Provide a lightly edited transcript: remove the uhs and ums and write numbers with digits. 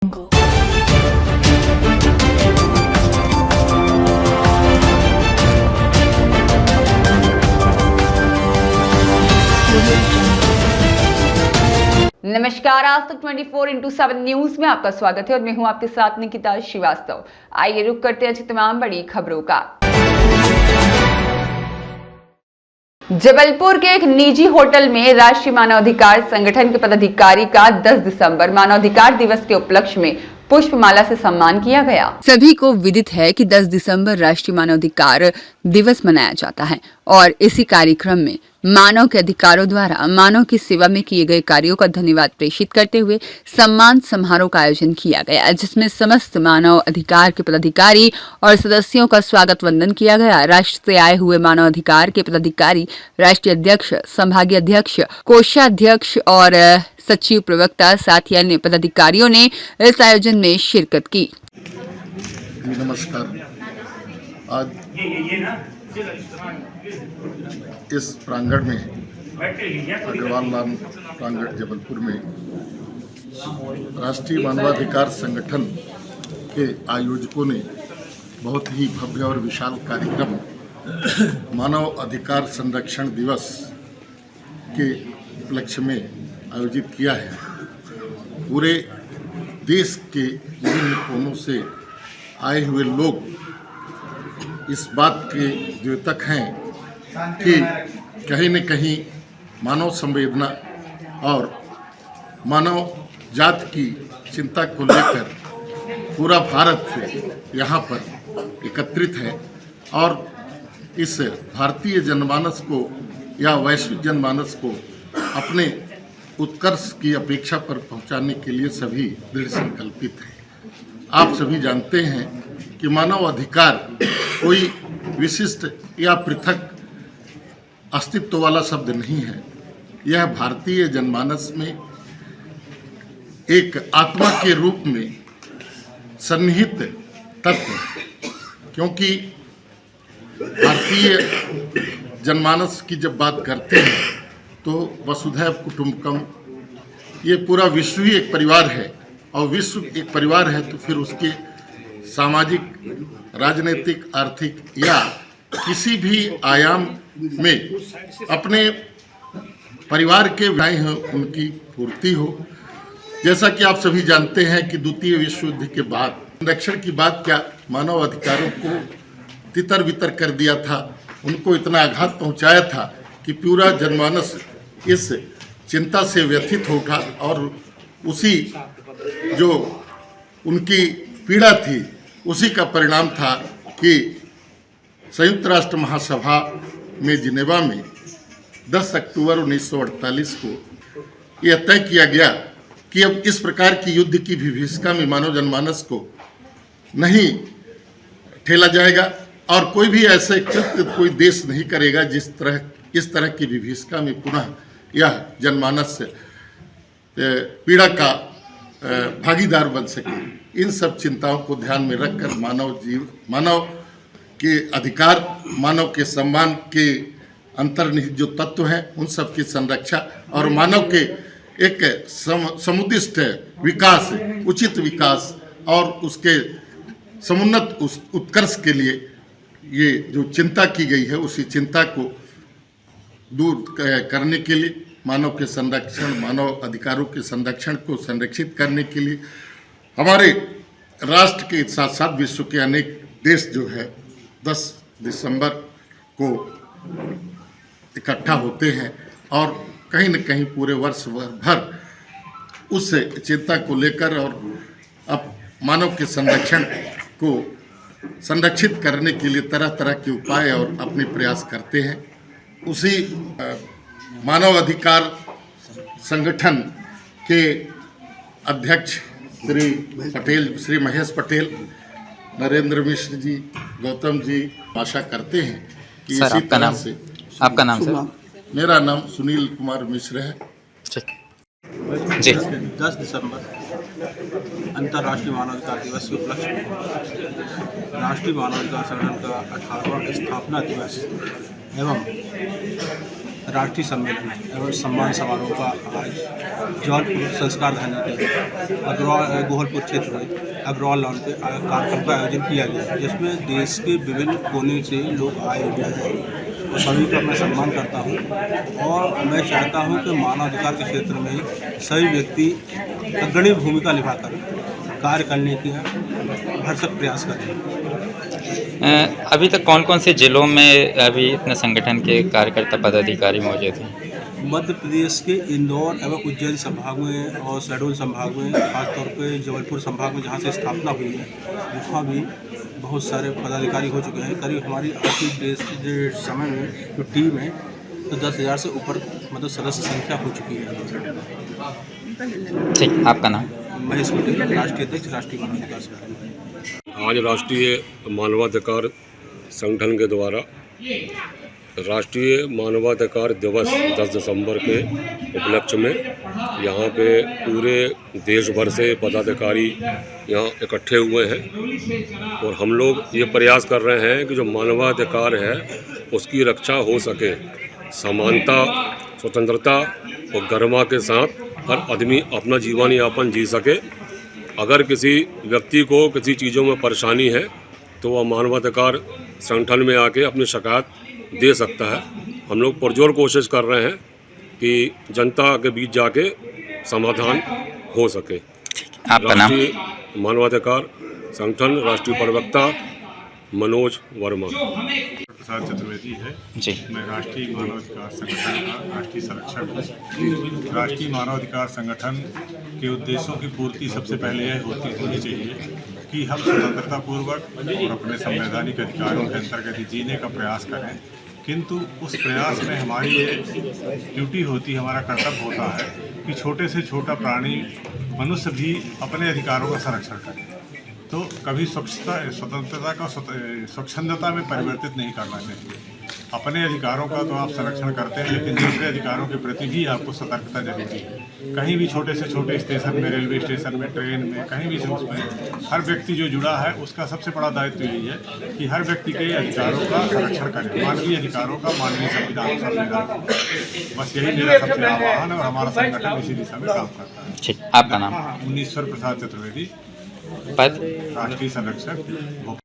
नमस्कार, आज तक 24/7 न्यूज में आपका स्वागत है और मैं हूं आपके साथ निकिता श्रीवास्तव। आइए रुक करते हैं तमाम बड़ी खबरों का। जबलपुर के एक निजी होटल में राष्ट्रीय मानवाधिकार संगठन के पदाधिकारी का 10 दिसंबर मानवाधिकार दिवस के उपलक्ष्य में पुष्पमाला से सम्मान किया गया। सभी को विदित है कि 10 दिसंबर राष्ट्रीय मानवाधिकार दिवस मनाया जाता है और इसी कार्यक्रम में मानव के अधिकारों द्वारा मानव की सेवा में किए गए कार्यों का धन्यवाद प्रेषित करते हुए सम्मान समारोह का आयोजन किया गया, जिसमें समस्त मानव अधिकार के पदाधिकारी और सदस्यों का स्वागत वंदन किया गया। राष्ट्र से आए हुए मानव अधिकार के पदाधिकारी, राष्ट्रीय अध्यक्ष, संभागीय अध्यक्ष, कोषाध्यक्ष और सचिव, प्रवक्ता, साथ ही अन्य पदाधिकारियों ने इस आयोजन में शिरकत की। नमस्कार। आज इस प्रांगण में, अग्रवाल लाल प्रांगण जबलपुर में, राष्ट्रीय मानवाधिकार संगठन के आयोजकों ने बहुत ही भव्य और विशाल कार्यक्रम मानव अधिकार संरक्षण दिवस के उपलक्ष्य में आयोजित किया है। पूरे देश के विभिन्न कोनों से आए हुए लोग इस बात के द्योतक हैं कि कहीं न कहीं मानव संवेदना और मानव जात की चिंता को लेकर पूरा भारत यहाँ पर एकत्रित है और इस भारतीय जनमानस को या वैश्विक जनमानस को अपने उत्कर्ष की अपेक्षा पर पहुँचाने के लिए सभी दृढ़ संकल्पित हैं। आप सभी जानते हैं कि मानव अधिकार कोई विशिष्ट या पृथक अस्तित्व वाला शब्द नहीं है। यह भारतीय जनमानस में एक आत्मा के रूप में सन्निहित तत्व है, क्योंकि भारतीय जनमानस की जब बात करते हैं तो वसुधैव कुटुंबकम, ये पूरा विश्व ही एक परिवार है और विश्व एक परिवार है तो फिर उसके सामाजिक, राजनीतिक, आर्थिक या किसी भी आयाम में अपने परिवार के व्यय हैं उनकी पूर्ति हो। जैसा कि आप सभी जानते हैं कि द्वितीय विश्व युद्ध के बाद संरक्षण की बात क्या, मानव अधिकारों को तितर बितर कर दिया था, उनको इतना आघात पहुंचाया था कि पूरा जनमानस इस चिंता से व्यथित हो उठा और उसी जो उनकी पीड़ा थी उसी का परिणाम था कि संयुक्त राष्ट्र महासभा में जिनेवा में 10 अक्टूबर 1948 को यह तय किया गया कि अब इस प्रकार की युद्ध की विभीषिका में मानव जनमानस को नहीं ठेला जाएगा और कोई भी ऐसे कृत्य कोई देश नहीं करेगा इस तरह की विभीषिका में पुनः यह जनमानस पीड़ा का भागीदार बन सके। इन सब चिंताओं को ध्यान में रखकर मानव के अधिकार, मानव के सम्मान के अंतर्निहित जो तत्व हैं उन सब की संरक्षा और मानव के एक समुदिष्ट विकास, उचित विकास और उसके समुन्नत उत्कर्ष के लिए ये जो चिंता की गई है उसी चिंता को दूर करने के लिए, मानव के संरक्षण, मानव अधिकारों के संरक्षण को संरक्षित करने के लिए हमारे राष्ट्र के साथ साथ विश्व के अनेक देश जो है 10 दिसंबर को इकट्ठा होते हैं और कहीं न कहीं पूरे वर्ष भर उस चिंता को लेकर और अब मानव के संरक्षण को संरक्षित करने के लिए तरह तरह के उपाय और अपने प्रयास करते हैं। उसी मानव अधिकार संगठन के अध्यक्ष श्री महेश पटेल, नरेंद्र मिश्र जी, गौतम जी आशा करते हैं कि सर, इसी तरह से। आपका नाम सर? मेरा नाम सुनील कुमार मिश्र है। जी। 10 दिसंबर अंतर्राष्ट्रीय मानवाधिकार दिवस के उपलक्ष्य में राष्ट्रीय मानवाधिकार संगठन का 18वां स्थापना दिवस एवं राष्ट्रीय सम्मेलन एवं सम्मान समारोह का आज जौनपुर संस्कार धानी के अग्रवाल गोहलपुर क्षेत्र में अग्रवाल लॉन पे कार्यक्रम का आयोजन किया गया, जिसमें देश के विभिन्न कोने से लोग आए हुए हैं और सभी का मैं सम्मान करता हूं और मैं चाहता हूं कि मानवाधिकार के क्षेत्र में सभी व्यक्ति अग्रणी भूमिका निभाकर कार्य करने की भरसक प्रयास करें। अभी तक कौन कौन से जिलों में अभी इतने संगठन के कार्यकर्ता पदाधिकारी मौजूद हैं? मध्य प्रदेश के इंदौर एवं उज्जैन संभाग में और शहडोल संभाग में, खासतौर पे जबलपुर संभाग में जहाँ से स्थापना हुई है वहाँ भी बहुत सारे पदाधिकारी हो चुके हैं। करीब हमारी आज के समय में जो टीम है तो 10,000 से ऊपर मतलब सदस्य संख्या हो चुकी है। ठीक, आपका नाम? महेश पटेल, राष्ट्रीय अध्यक्ष, राष्ट्रीय मानवाधिकार संगठन। आज राष्ट्रीय मानवाधिकार संगठन के द्वारा राष्ट्रीय मानवाधिकार दिवस 10 दिसंबर के उपलक्ष्य में यहाँ पे पूरे देश भर से पदाधिकारी यहाँ इकट्ठे हुए हैं और हम लोग ये प्रयास कर रहे हैं कि जो मानवाधिकार है उसकी रक्षा हो सके, समानता, स्वतंत्रता और गरिमा के साथ हर आदमी अपना जीवन यापन जी सके। अगर किसी व्यक्ति को किसी चीज़ों में परेशानी है तो वह मानवाधिकार संगठन में आके अपनी शिकायत दे सकता है। हम लोग पुरजोर कोशिश कर रहे हैं कि जनता के बीच जाके समाधान हो सके। आपका नाम? राष्ट्रीय मानवाधिकार संगठन, राष्ट्रीय प्रवक्ता मनोज वर्मा। प्रसाद चतुर्वेदी है जी। मैं राष्ट्रीय मानवाधिकार संगठन का राष्ट्रीय संरक्षक हूँ। राष्ट्रीय मानवाधिकार संगठन के उद्देश्यों की पूर्ति सबसे पहले यह होनी चाहिए कि हम स्वतंत्रतापूर्वक और अपने संवैधानिक अधिकारों के अंतर्गत जीने का प्रयास करें, किंतु उस प्रयास में हमारी ये ड्यूटी होती, हमारा कर्तव्य होता है कि छोटे से छोटा प्राणी मनुष्य भी अपने अधिकारों का संरक्षण करे। तो कभी स्वतंत्रता का स्वच्छंदता में परिवर्तित नहीं करना चाहिए। अपने अधिकारों का तो आप संरक्षण करते हैं, लेकिन दूसरे अधिकारों के प्रति भी आपको सतर्कता जरूरी है। कहीं भी छोटे से छोटे स्टेशन में, रेलवे स्टेशन में, ट्रेन में, कहीं भी से उसमें हर व्यक्ति जो जुड़ा है उसका सबसे बड़ा दायित्व यही है कि हर व्यक्ति के अधिकारों का संरक्षण करें, मानवीय अधिकारों का, मानवीय संविधान। बस यही मेरा सबसे आह्वान है और हमारा संगठन इसी दिशा में काम करता है। ठीक, आपका नाम? मुनीश्वर प्रसाद चतुर्वेदी, पद? राष्ट्रीय संरक्षक, भोपाल।